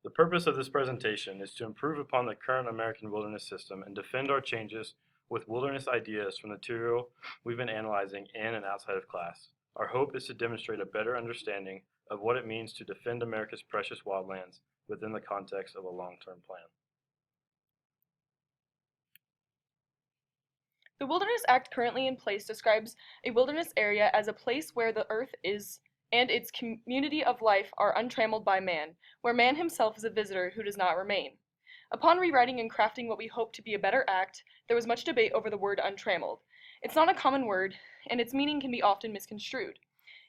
The purpose of this presentation is to improve upon the current American wilderness system and defend our changes with wilderness ideas from the material we've been analyzing in and outside of class. Our hope is to demonstrate a better understanding of what it means to defend America's precious wildlands within the context of a long-term plan. The Wilderness Act currently in place describes a wilderness area as a place where the earth is and its community of life are untrammeled by man, where man himself is a visitor who does not remain. Upon rewriting and crafting what we hope to be a better act, there was much debate over the word untrammeled. It's not a common word, and its meaning can be often misconstrued.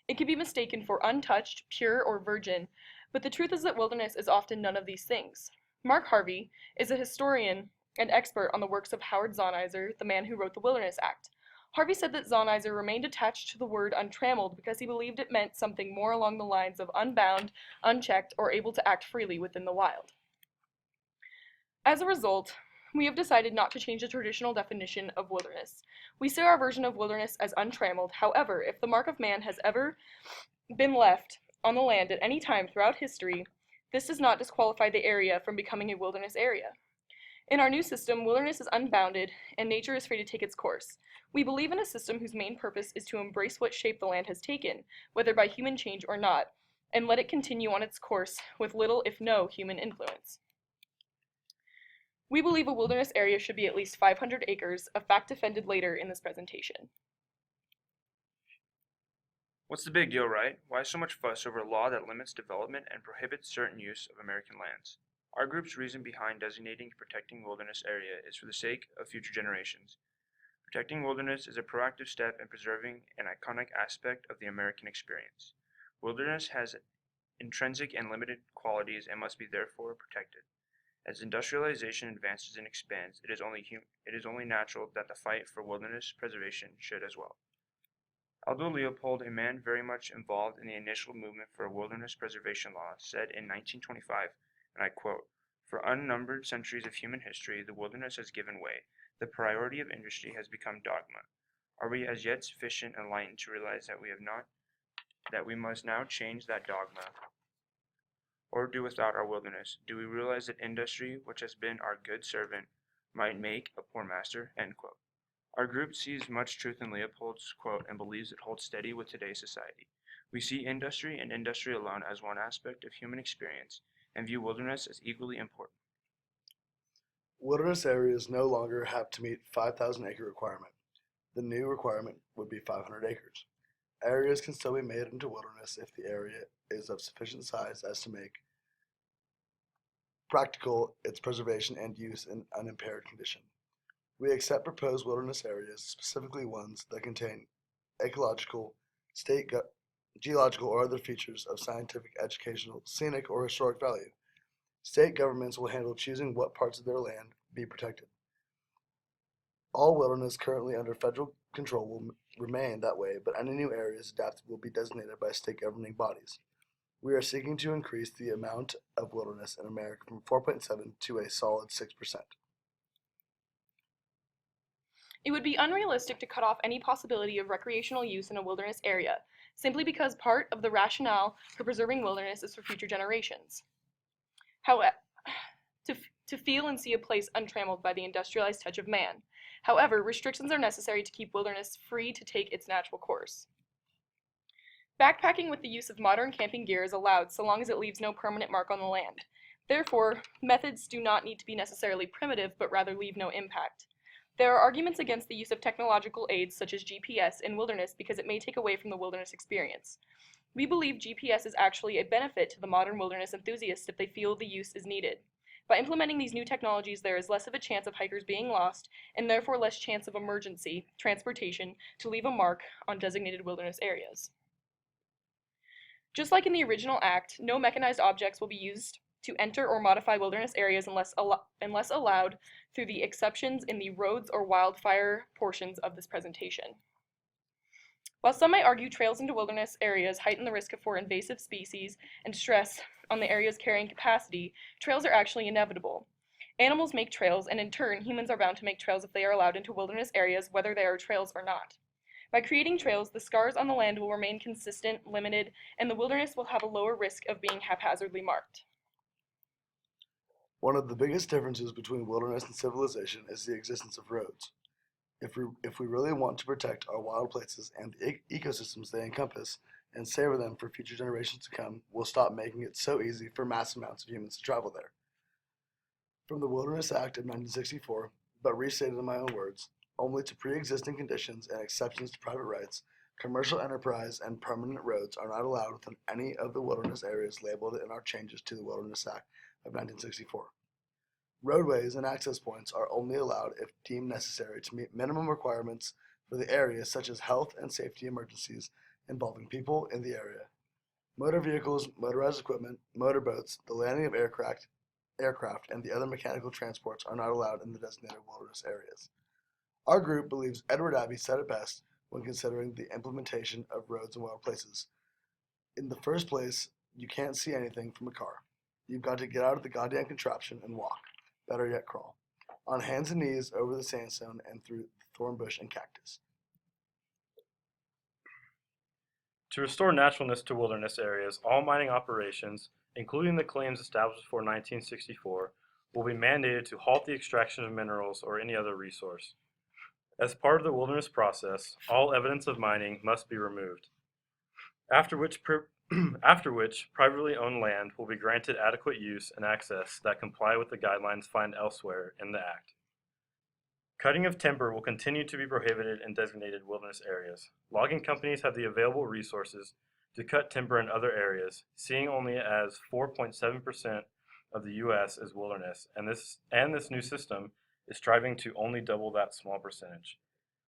It can be mistaken for untouched, pure, or virgin, but the truth is that wilderness is often none of these things. Mark Harvey is a historian and expert on the works of Howard Zahniser, the man who wrote the Wilderness Act. Harvey said that Zahniser remained attached to the word untrammeled because he believed it meant something more along the lines of unbound, unchecked, or able to act freely within the wild. As a result, we have decided not to change the traditional definition of wilderness. We see our version of wilderness as untrammeled. However, if the mark of man has ever been left on the land at any time throughout history, this does not disqualify the area from becoming a wilderness area. In our new system, wilderness is unbounded, and nature is free to take its course. We believe in a system whose main purpose is to embrace what shape the land has taken, whether by human change or not, and let it continue on its course with little, if no, human influence. We believe a wilderness area should be at least 500 acres, a fact defended later in this presentation. What's the big deal, right? Why so much fuss over a law that limits development and prohibits certain use of American lands? Our group's reason behind designating and protecting wilderness area is for the sake of future generations. Protecting wilderness is a proactive step in preserving an iconic aspect of the American experience. Wilderness has intrinsic and limited qualities and must be therefore protected. As industrialization advances and expands, it is only natural that the fight for wilderness preservation should as well. Aldo Leopold, a man very much involved in the initial movement for a wilderness preservation law, said in 1925, and I quote, "For unnumbered centuries of human history, the wilderness has given way. The priority of industry has become dogma. Are we as yet sufficient enlightened to realize that we must now change that dogma or do without our wilderness? Do we realize that industry, which has been our good servant, might make a poor master?" End quote. Our group sees much truth in Leopold's quote and believes it holds steady with today's society. We see industry and industry alone as one aspect of human experience and view wilderness as equally important. Wilderness areas no longer have to meet 5,000 acre requirement. The new requirement would be 500 acres. Areas can still be made into wilderness if the area is of sufficient size as to make practical its preservation and use in unimpaired condition. We accept proposed wilderness areas, specifically ones that contain ecological, geological, or other features of scientific, educational, scenic, or historic value. State governments will handle choosing what parts of their land be protected. All wilderness currently under federal control will remain that way, but any new areas adapted will be designated by state governing bodies. We are seeking to increase the amount of wilderness in America from 4.7 to a solid 6%. It would be unrealistic to cut off any possibility of recreational use in a wilderness area, simply because part of the rationale for preserving wilderness is for future generations. However, to feel and see a place untrammeled by the industrialized touch of man. However, restrictions are necessary to keep wilderness free to take its natural course. Backpacking with the use of modern camping gear is allowed so long as it leaves no permanent mark on the land. Therefore, methods do not need to be necessarily primitive, but rather leave no impact. There are arguments against the use of technological aids such as GPS in wilderness because it may take away from the wilderness experience. We believe GPS is actually a benefit to the modern wilderness enthusiast if they feel the use is needed. By implementing these new technologies, there is less of a chance of hikers being lost, and therefore less chance of emergency transportation to leave a mark on designated wilderness areas. Just like in the original act, no mechanized objects will be used to enter or modify wilderness areas unless allowed through the exceptions in the roads or wildfire portions of this presentation. While some may argue trails into wilderness areas heighten the risk for invasive species and stress on the area's carrying capacity, trails are actually inevitable. Animals make trails, and in turn, humans are bound to make trails if they are allowed into wilderness areas, whether they are trails or not. By creating trails, the scars on the land will remain consistent, limited, and the wilderness will have a lower risk of being haphazardly marked. One of the biggest differences between wilderness and civilization is the existence of roads. If we really want to protect our wild places and the ecosystems they encompass and savor them for future generations to come, we'll stop making it so easy for mass amounts of humans to travel there. From the Wilderness Act of 1964, but restated in my own words, only to pre-existing conditions and exceptions to private rights, commercial enterprise and permanent roads are not allowed within any of the wilderness areas labeled in our changes to the Wilderness Act of 1964. Roadways and access points are only allowed if deemed necessary to meet minimum requirements for the area, such as health and safety emergencies involving people in the area. Motor vehicles, motorized equipment, motorboats, the landing of aircraft, and the other mechanical transports are not allowed in the designated wilderness areas. Our group believes Edward Abbey said it best when considering the implementation of roads and wild places. In the first place, you can't see anything from a car. You've got to get out of the goddamn contraption and walk. Better yet, crawl. On hands and knees over the sandstone and through thorn bush and cactus. To restore naturalness to wilderness areas, all mining operations, including the claims established before 1964, will be mandated to halt the extraction of minerals or any other resource. As part of the wilderness process, all evidence of mining must be removed, after which privately owned land will be granted adequate use and access that comply with the guidelines found elsewhere in the Act. Cutting of timber will continue to be prohibited in designated wilderness areas. Logging companies have the available resources to cut timber in other areas, seeing only as 4.7% of the U.S. as wilderness, and this new system is striving to only double that small percentage.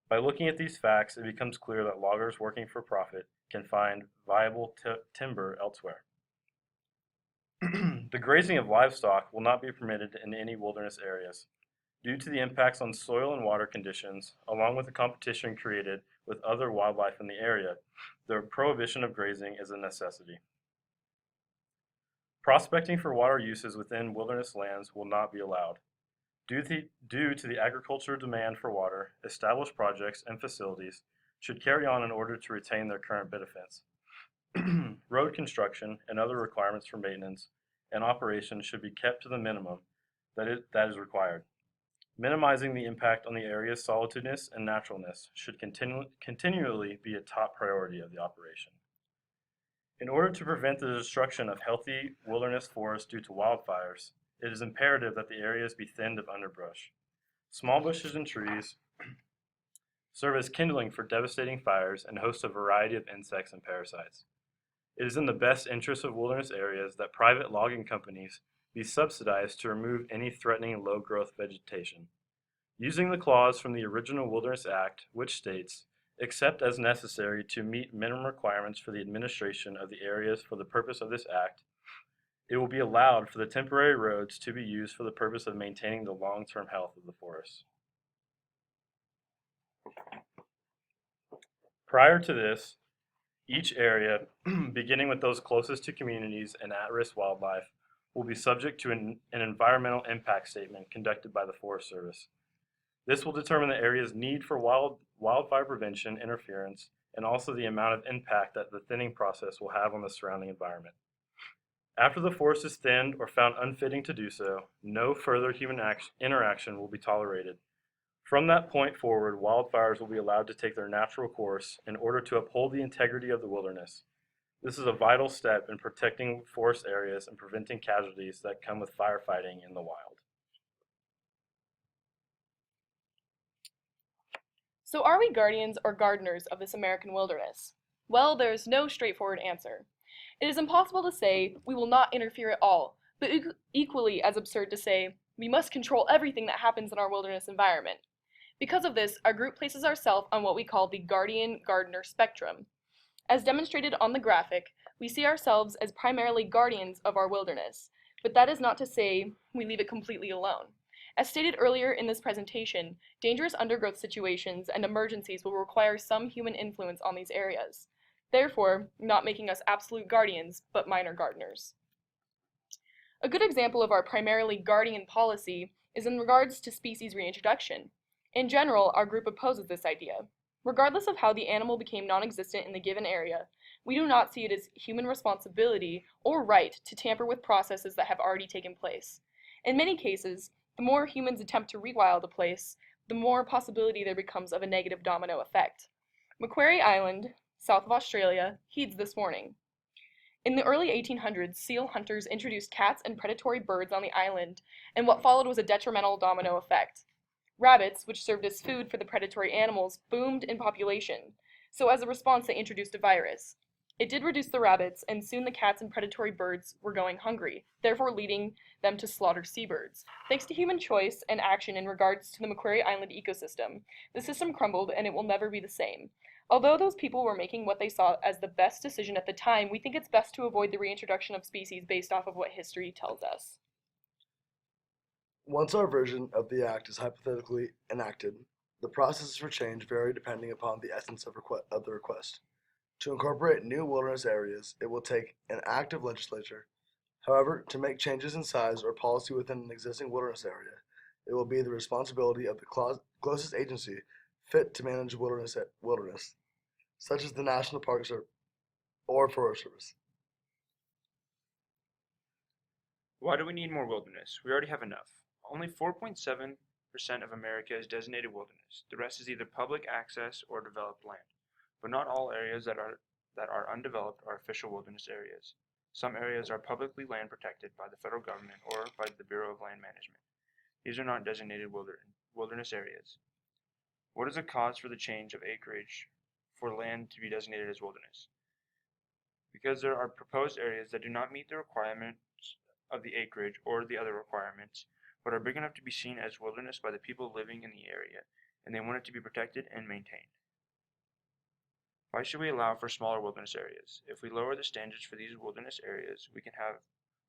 By looking at these facts, it becomes clear that loggers working for profit can find viable timber elsewhere. The grazing of livestock will not be permitted in any wilderness areas. Due to the impacts on soil and water conditions, along with the competition created with other wildlife in the area, the prohibition of grazing is a necessity. Prospecting for water uses within wilderness lands will not be allowed. Due to the agricultural demand for water, established projects and facilities should carry on in order to retain their current benefits. Road construction and other requirements for maintenance and operation should be kept to the minimum that is required. Minimizing the impact on the area's solitudeness and naturalness should continually be a top priority of the operation. In order to prevent the destruction of healthy wilderness forests due to wildfires, it is imperative that the areas be thinned of underbrush. Small bushes and trees serve as kindling for devastating fires and host a variety of insects and parasites. It is in the best interest of wilderness areas that private logging companies be subsidized to remove any threatening low-growth vegetation. Using the clause from the original Wilderness Act, which states, except as necessary to meet minimum requirements for the administration of the areas for the purpose of this act, it will be allowed for the temporary roads to be used for the purpose of maintaining the long-term health of the forest. Prior to this, each area, beginning with those closest to communities and at-risk wildlife, will be subject to an environmental impact statement conducted by the Forest Service. This will determine the area's need for wildfire prevention interference and also the amount of impact that the thinning process will have on the surrounding environment. After the forest is thinned or found unfitting to do so, no further human interaction will be tolerated. From that point forward, wildfires will be allowed to take their natural course in order to uphold the integrity of the wilderness. This is a vital step in protecting forest areas and preventing casualties that come with firefighting in the wild. So are we guardians or gardeners of this American wilderness? Well, there's no straightforward answer. It is impossible to say we will not interfere at all, but equally as absurd to say we must control everything that happens in our wilderness environment. Because of this, our group places ourselves on what we call the guardian-gardener spectrum. As demonstrated on the graphic, we see ourselves as primarily guardians of our wilderness, but that is not to say we leave it completely alone. As stated earlier in this presentation, dangerous undergrowth situations and emergencies will require some human influence on these areas, therefore not making us absolute guardians, but minor gardeners. A good example of our primarily guardian policy is in regards to species reintroduction. In general, our group opposes this idea. Regardless of how the animal became non-existent in the given area, we do not see it as human responsibility or right to tamper with processes that have already taken place. In many cases, the more humans attempt to rewild a place, the more possibility there becomes of a negative domino effect. Macquarie Island, south of Australia, heeds this warning. In the early 1800s, seal hunters introduced cats and predatory birds on the island, and what followed was a detrimental domino effect. Rabbits, which served as food for the predatory animals, boomed in population, so as a response they introduced a virus. It did reduce the rabbits, and soon the cats and predatory birds were going hungry, therefore leading them to slaughter seabirds. Thanks to human choice and action in regards to the Macquarie Island ecosystem, the system crumbled and it will never be the same. Although those people were making what they saw as the best decision at the time, we think it's best to avoid the reintroduction of species based off of what history tells us. Once our version of the Act is hypothetically enacted, the processes for change vary depending upon the essence of the request. To incorporate new wilderness areas, it will take an act of legislature. However, to make changes in size or policy within an existing wilderness area, it will be the responsibility of the closest agency fit to manage wilderness, such as the National Park Service or Forest Service. Why do we need more wilderness? We already have enough. Only 4.7% of America is designated wilderness. The rest is either public access or developed land. But not all areas that are undeveloped are official wilderness areas. Some areas are publicly land protected by the federal government or by the Bureau of Land Management. These are not designated wilderness areas. What is the cause for the change of acreage for land to be designated as wilderness? Because there are proposed areas that do not meet the requirements of the acreage or the other requirements, but are big enough to be seen as wilderness by the people living in the area, and they want it to be protected and maintained. Why should we allow for smaller wilderness areas? If we lower the standards for these wilderness areas, we can have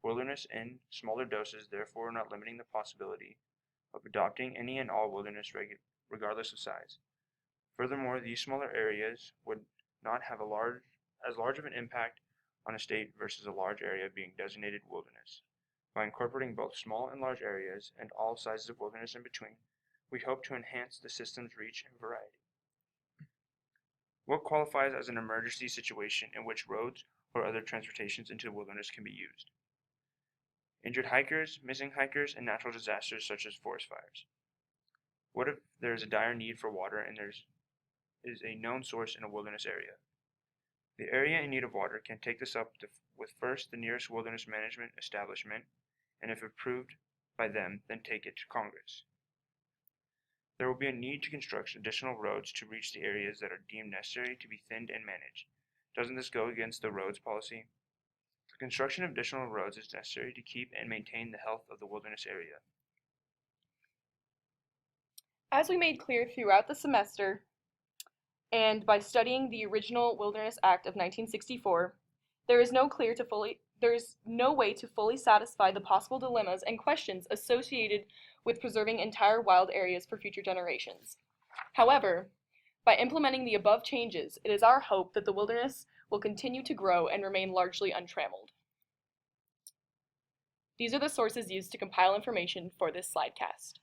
wilderness in smaller doses, therefore not limiting the possibility of adopting any and all wilderness regardless of size. Furthermore, these smaller areas would not have as large of an impact on a state versus a large area being designated wilderness. By incorporating both small and large areas and all sizes of wilderness in between, we hope to enhance the system's reach and variety. What qualifies as an emergency situation in which roads or other transportations into the wilderness can be used? Injured hikers, missing hikers, and natural disasters such as forest fires. What if there is a dire need for water and there is a known source in a wilderness area? The area in need of water can take this up with first the nearest wilderness management establishment, and if approved by them, then take it to Congress. There will be a need to construct additional roads to reach the areas that are deemed necessary to be thinned and managed. Doesn't this go against the roads policy? The construction of additional roads is necessary to keep and maintain the health of the wilderness area. As we made clear throughout the semester, and by studying the original Wilderness Act of 1964, there is no way to fully satisfy the possible dilemmas and questions associated with preserving entire wild areas for future generations. However, by implementing the above changes, it is our hope that the wilderness will continue to grow and remain largely untrammeled. These are the sources used to compile information for this slidecast.